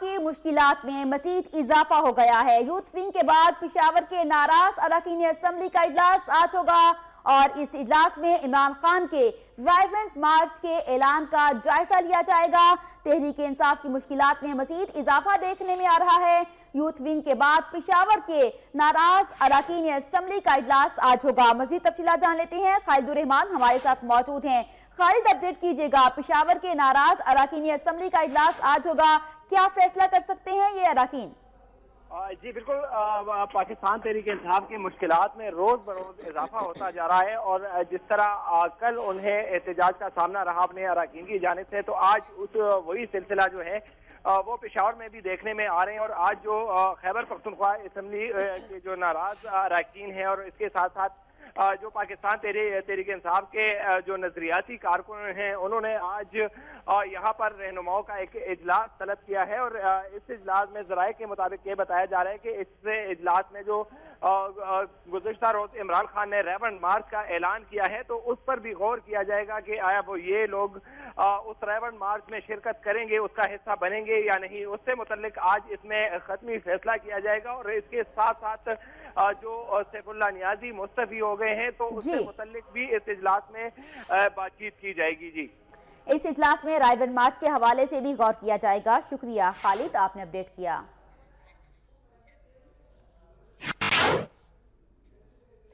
की मुश्किलात में मजीद इजाफा हो गया है। यूथ विंग के बाद पेशावर के नाराज अरकान असम्बली का इजलास आज होगा और इस इजलास में इमरान खान के वाइब्रेंट मार्च के ऐलान का जायजा लिया जाएगा। तहरीक इंसाफ की मुश्किलात में मजीद इजाफा देखने में आ रहा है। यूथ विंग के बाद पेशावर के नाराज अरकान असम्बली का इजलास आज होगा। मजीद तफसीलात जान लेते हैं। खालिदुर रहमान हमारे साथ मौजूद हैं। खालिद, अपडेट कीजिएगा, पेशावर के नाराज अरकान असम्बली का इजलास आज होगा, क्या फैसला कर सकते हैं ये अरकान? जी बिल्कुल, पाकिस्तान तहरीक इंसाफ की मुश्किलात में रोज बरोज इजाफा होता जा रहा है और जिस तरह कल उन्हें एहतजाज का सामना रहा अपने अरकान की जानिब से, तो आज वही सिलसिला जो है वो पेशावर में भी देखने में आ रहे हैं। और आज जो खैबर पख्तूनख्वा असम्बली के जो नाराज अरकान हैं और इसके साथ साथ जो पाकिस्तान तहरीक इंसाफ के जो नजरियाती कारकुन हैं, उन्होंने आज यहाँ पर रहनुमाओं का एक इजलास तलब किया है। और इस इजलास में ज़राए के मुताबिक ये बताया जा रहा है कि इस इजलास में जो गुज़िश्ता रोज इमरान खान ने रेवन मार्च का ऐलान किया है, तो उस पर भी गौर किया जाएगा कि आया वो ये लोग उस रेवन मार्च में शिरकत करेंगे, उसका हिस्सा बनेंगे या नहीं। उससे मुतल्लिक आज इसमें खत्मी फैसला किया जाएगा। और इसके साथ साथ जो सैफुल्लाह नियाजी मुस्तफी हो गए हैं, तो उससे मुतल्लिक भी इस इजलास में बातचीत की जाएगी। जी, इस इजलास में रायवन मार्च के हवाले से भी गौर किया जाएगा। शुक्रिया खालिद, आपने अपडेट किया।